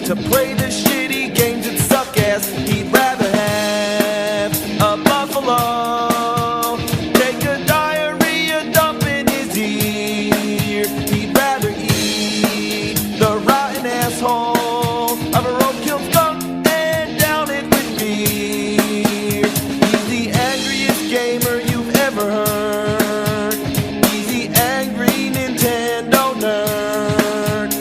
to play the shitty games that suck ass. He'd rather have a buffalo take a diarrhea dump in his ear. He'd rather eat the rotten asshole of a roadkill skunk and down it with beer. He's the angriest gamer you've ever heard. He's the angry Nintendo nerd.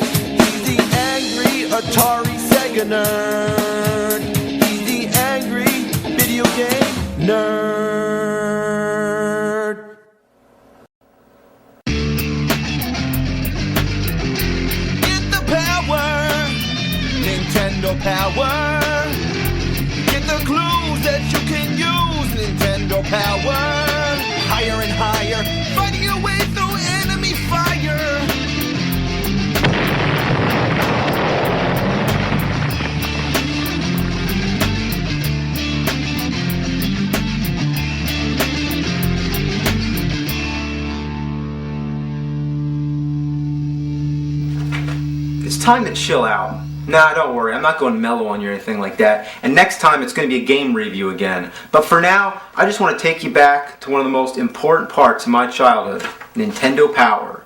He's the angry Atari Sega nerd. He's the angry video game nerd. Get the power, Nintendo power. Get the clues that you can use, Nintendo power. Higher and higher, fighting your way through enemy fire. It's time to chill out. Nah, don't worry, I'm not going mellow on you or anything like that. And next time it's going to be a game review again. But for now, I just want to take you back to one of the most important parts of my childhood, Nintendo Power.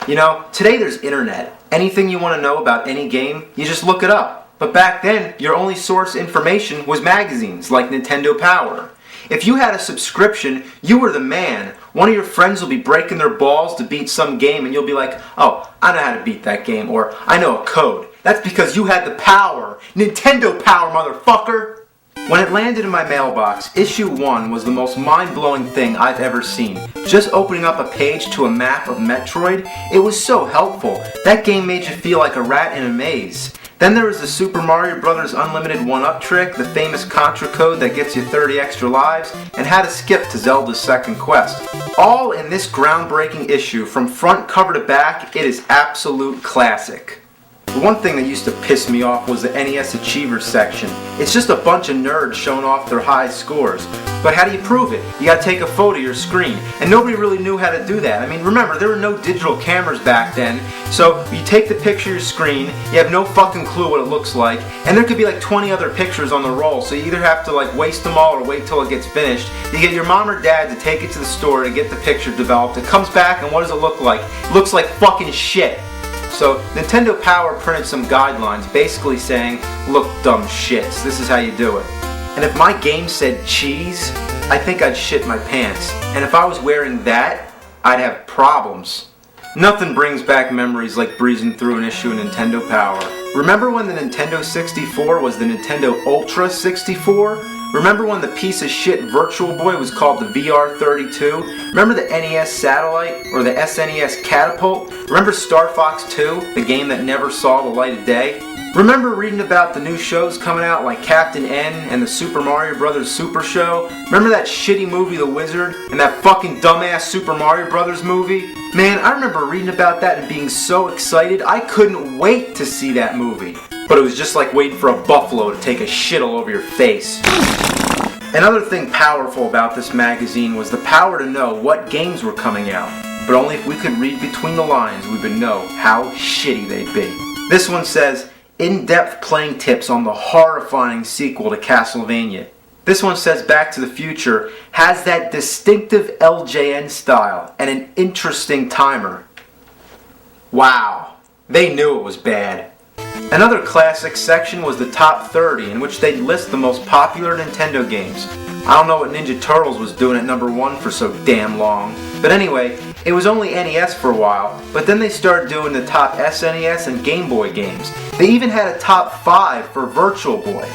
You know, today there's internet. Anything you want to know about any game, you just look it up. But back then, your only source of information was magazines like Nintendo Power. If you had a subscription, you were the man. One of your friends will be breaking their balls to beat some game and you'll be like, oh, I know how to beat that game, or I know a code. That's because you had the power. Nintendo Power, motherfucker! When it landed in my mailbox, issue 1 was the most mind-blowing thing I've ever seen. Just opening up a page to a map of Metroid, it was so helpful. That game made you feel like a rat in a maze. Then there was the Super Mario Bros. Unlimited 1-up trick, the famous Contra code that gets you 30 extra lives, and how to skip to Zelda's second quest. All in this groundbreaking issue, from front cover to back, it is absolute classic. The one thing that used to piss me off was the NES Achievers section. It's just a bunch of nerds showing off their high scores. But how do you prove it? You gotta take a photo of your screen. And nobody really knew how to do that. I mean, remember, there were no digital cameras back then. So you take the picture of your screen, you have no fucking clue what it looks like, and there could be like 20 other pictures on the roll. So you either have to like waste them all or wait till it gets finished. You get your mom or dad to take it to the store to get the picture developed. It comes back and what does it look like? It looks like fucking shit. So Nintendo Power printed some guidelines basically saying, look dumb shits, this is how you do it. And if my game said cheese, I think I'd shit my pants. And if I was wearing that, I'd have problems. Nothing brings back memories like breezing through an issue of Nintendo Power. Remember when the Nintendo 64 was the Nintendo Ultra 64? Remember when the piece of shit Virtual Boy was called the VR32? Remember the NES Satellite or the SNES Catapult? Remember Star Fox 2, the game that never saw the light of day? Remember reading about the new shows coming out like Captain N and the Super Mario Bros. Super Show? Remember that shitty movie The Wizard and that fucking dumbass Super Mario Bros. Movie? Man, I remember reading about that and being so excited I couldn't wait to see that movie. But it was just like waiting for a buffalo to take a shit all over your face. Another thing powerful about this magazine was the power to know what games were coming out. But only if we could read between the lines we would know how shitty they'd be. This one says, in-depth playing tips on the horrifying sequel to Castlevania. This one says Back to the Future has that distinctive LJN style and an interesting timer. Wow, they knew it was bad. Another classic section was the top 30, in which they'd list the most popular Nintendo games. I don't know what Ninja Turtles was doing at number 1 for so damn long. But anyway, it was only NES for a while, but then they started doing the top SNES and Game Boy games. They even had a top 5 for Virtual Boy.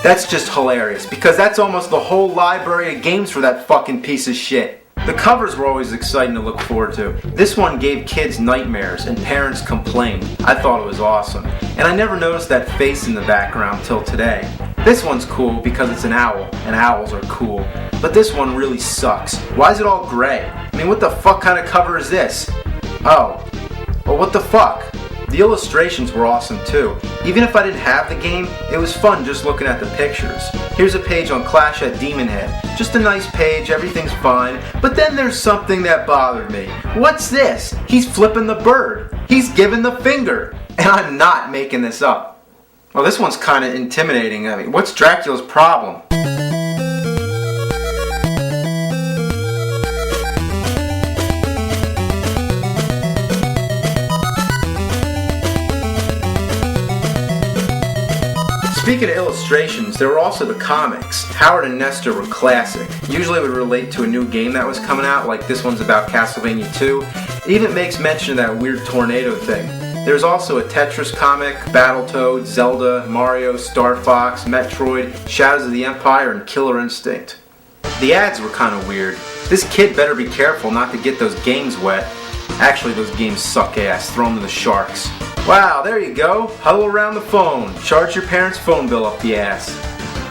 That's just hilarious, because that's almost the whole library of games for that fucking piece of shit. The covers were always exciting to look forward to. This one gave kids nightmares and parents complained. I thought it was awesome. And I never noticed that face in the background till today. This one's cool because it's an owl, and owls are cool. But this one really sucks. Why is it all gray? I mean, what the fuck kind of cover is this? Oh, well, what the fuck? The illustrations were awesome too. Even if I didn't have the game, it was fun just looking at the pictures. Here's a page on Clash at Demon Head. Just a nice page, everything's fine. But then there's something that bothered me. What's this? He's flipping the bird. He's giving the finger. And I'm not making this up. Well, this one's kind of intimidating. I mean, what's Dracula's problem? Speaking of illustrations, there were also the comics. Howard and Nestor were classic. Usually it would relate to a new game that was coming out, like this one's about Castlevania 2. It even makes mention of that weird tornado thing. There's also a Tetris comic, Battletoads, Zelda, Mario, Star Fox, Metroid, Shadows of the Empire, and Killer Instinct. The ads were kind of weird. This kid better be careful not to get those games wet. Actually, those games suck ass. Throw them to the sharks. Wow, there you go. Huddle around the phone. Charge your parents' phone bill up the ass.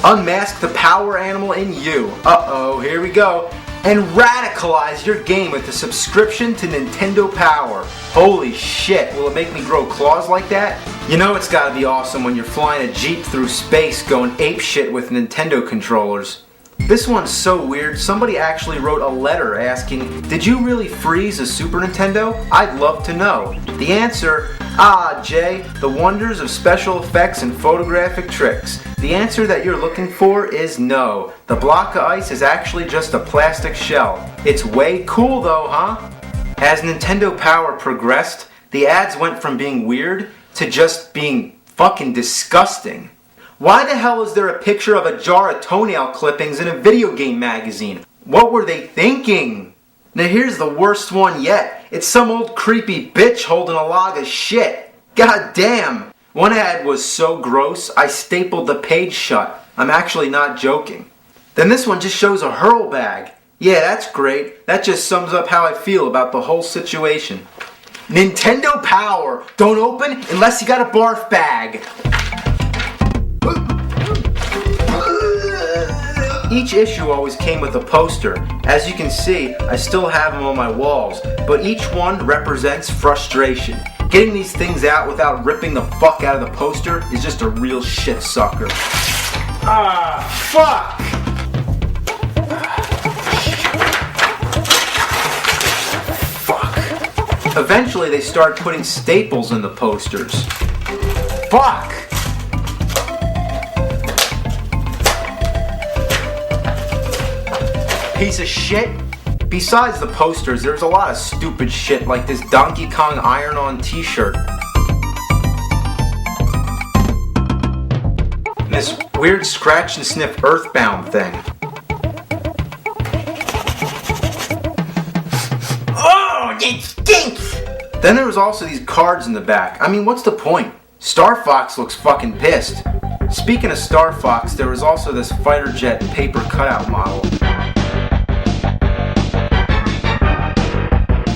Unmask the power animal in you. Uh-oh, here we go. And radicalize your game with a subscription to Nintendo Power. Holy shit, will it make me grow claws like that? You know it's gotta be awesome when you're flying a Jeep through space going apeshit with Nintendo controllers. This one's so weird, somebody actually wrote a letter asking, did you really freeze a Super Nintendo? I'd love to know. The answer, Jay, the wonders of special effects and photographic tricks. The answer that you're looking for is no. The block of ice is actually just a plastic shell. It's way cool though, huh? As Nintendo Power progressed, the ads went from being weird to just being fucking disgusting. Why the hell is there a picture of a jar of toenail clippings in a video game magazine? What were they thinking? Now here's the worst one yet. It's some old creepy bitch holding a log of shit. God damn. One ad was so gross, I stapled the page shut. I'm actually not joking. Then this one just shows a hurl bag. Yeah, that's great. That just sums up how I feel about the whole situation. Nintendo Power. Don't open unless you got a barf bag. Each issue always came with a poster. As you can see, I still have them on my walls, but each one represents frustration. Getting these things out without ripping the fuck out of the poster is just a real shit sucker. Fuck! Fuck. Eventually they start putting staples in the posters. Fuck! Piece of shit. Besides the posters, there's a lot of stupid shit like this Donkey Kong iron-on t-shirt. And this weird scratch and sniff Earthbound thing. Oh, it stinks! Then there was also these cards in the back. I mean, what's the point? Star Fox looks fucking pissed. Speaking of Star Fox, there was also this fighter jet paper cutout model.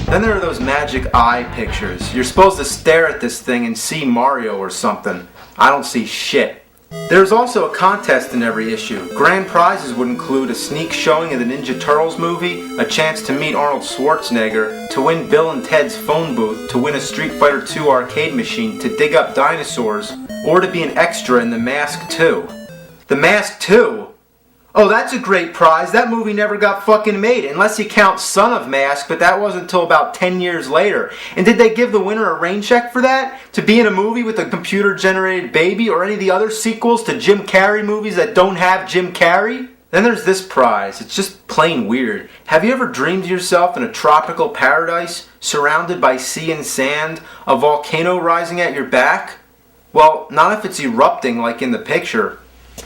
Then there are those magic eye pictures. You're supposed to stare at this thing and see Mario or something. I don't see shit. There's also a contest in every issue. Grand prizes would include a sneak showing of the Ninja Turtles movie, a chance to meet Arnold Schwarzenegger, to win Bill and Ted's phone booth, to win a Street Fighter II arcade machine, to dig up dinosaurs, or to be an extra in The Mask 2. The Mask 2? Oh, that's a great prize. That movie never got fucking made, unless you count Son of Mask, but that wasn't until about 10 years later. And did they give the winner a rain check for that? To be in a movie with a computer-generated baby, or any of the other sequels to Jim Carrey movies that don't have Jim Carrey? Then there's this prize. It's just plain weird. Have you ever dreamed yourself in a tropical paradise, surrounded by sea and sand, a volcano rising at your back? Well, not if it's erupting like in the picture.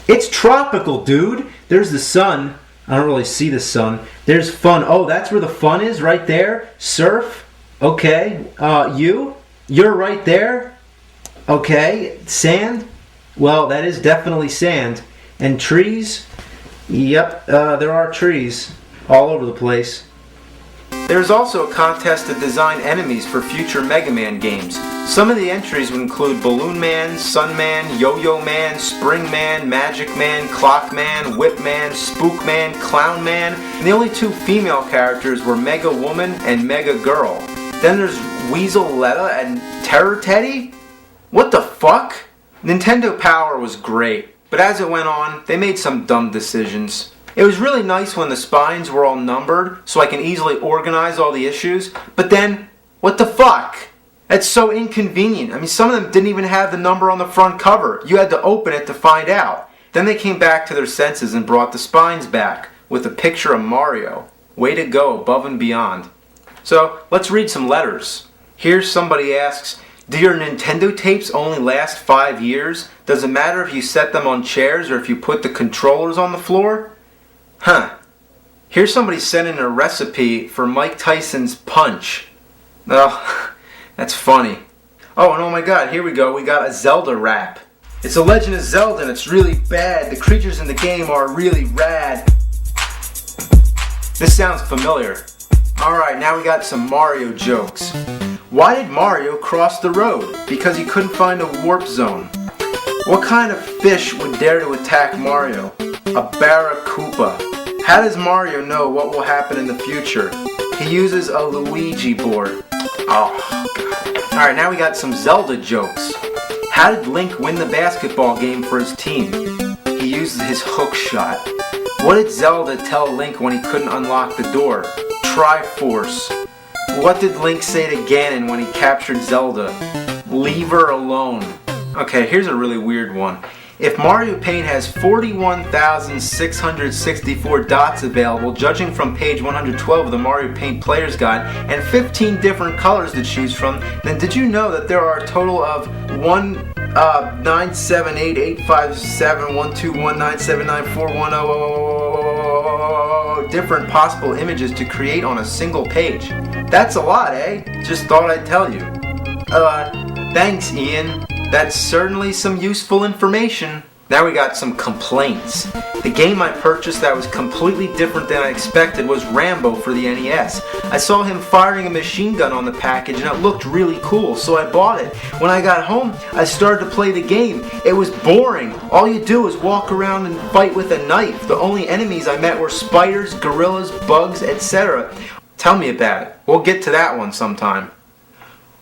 It's tropical, dude. There's the sun. I don't really see the sun. There's fun. Oh, that's where the fun is, right there. Surf. Okay. You're right there. Okay. Sand. Well, that is definitely sand. And trees. Yep, there are trees all over the place. There's also a contest to design enemies for future Mega Man games. Some of the entries would include Balloon Man, Sun Man, Yo-Yo Man, Spring Man, Magic Man, Clock Man, Whip Man, Spook Man, Clown Man, and the only two female characters were Mega Woman and Mega Girl. Then there's Weasel-Letta and Terror Teddy? What the fuck? Nintendo Power was great, but as it went on, they made some dumb decisions. It was really nice when the spines were all numbered, so I can easily organize all the issues, but then, what the fuck? It's so inconvenient. I mean, some of them didn't even have the number on the front cover. You had to open it to find out. Then they came back to their senses and brought the spines back with a picture of Mario. Way to go, above and beyond. So, let's read some letters. Here somebody asks, do your Nintendo tapes only last 5 years? Does it matter if you set them on chairs or if you put the controllers on the floor? Huh. Here's somebody sending a recipe for Mike Tyson's punch. Oh, that's funny. Oh, and oh my god, here we go. We got a Zelda rap. It's a Legend of Zelda and it's really bad. The creatures in the game are really rad. This sounds familiar. Alright, now we got some Mario jokes. Why did Mario cross the road? Because he couldn't find a warp zone. What kind of fish would dare to attack Mario? A barracuda. How does Mario know what will happen in the future? He uses a Luigi board. Oh, God. Alright, now we got some Zelda jokes. How did Link win the basketball game for his team? He used his hook shot. What did Zelda tell Link when he couldn't unlock the door? Triforce. What did Link say to Ganon when he captured Zelda? Leave her alone. Okay, here's a really weird one. If Mario Paint has 41,664 dots available, judging from page 112 of the Mario Paint Player's Guide, and 15 different colors to choose from, then did you know that there are a total of 978857121979410 different possible images to create on a single page? That's a lot, eh? Just thought I'd tell you. Thanks, Ian. That's certainly some useful information. Now we got some complaints. The game I purchased that was completely different than I expected was Rambo for the NES. I saw him firing a machine gun on the package and it looked really cool, so I bought it. When I got home, I started to play the game. It was boring. All you do is walk around and fight with a knife. The only enemies I met were spiders, gorillas, bugs, etc. Tell me about it. We'll get to that one sometime.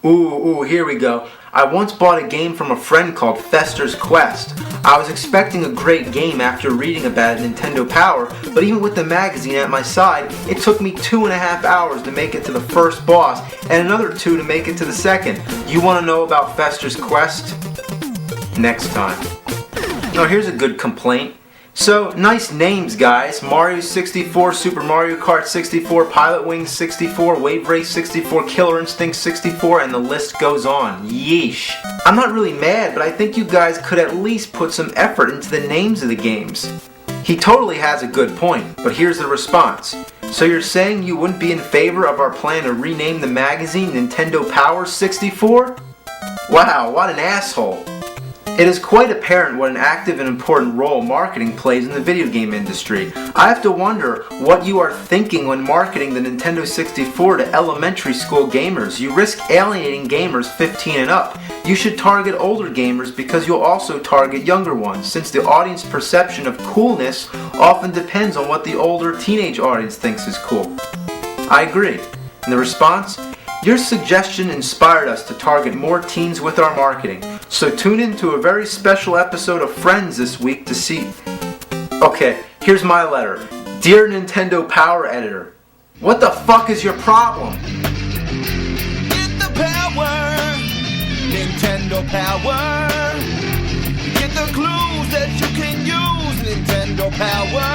Ooh, here we go. I once bought a game from a friend called Fester's Quest. I was expecting a great game after reading about it in Nintendo Power, but even with the magazine at my side, it took me 2.5 hours to make it to the first boss, and another 2 to make it to the second. You want to know about Fester's Quest? Next time. Now here's a good complaint. So, nice names, guys. Mario 64, Super Mario Kart 64, Pilot Wings 64, Wave Race 64, Killer Instinct 64, and the list goes on. Yeesh. I'm not really mad, but I think you guys could at least put some effort into the names of the games. He totally has a good point, but here's the response. So you're saying you wouldn't be in favor of our plan to rename the magazine Nintendo Power 64? Wow, what an asshole. It is quite apparent what an active and important role marketing plays in the video game industry. I have to wonder what you are thinking when marketing the Nintendo 64 to elementary school gamers. You risk alienating gamers 15 and up. You should target older gamers because you'll also target younger ones, since the audience perception of coolness often depends on what the older teenage audience thinks is cool. I agree. And the response? Your suggestion inspired us to target more teens with our marketing, so tune in to a very special episode of Friends this week to see... Okay, here's my letter. Dear Nintendo Power Editor, what the fuck is your problem? Get the power, Nintendo Power. Get the clues that you can use, Nintendo Power.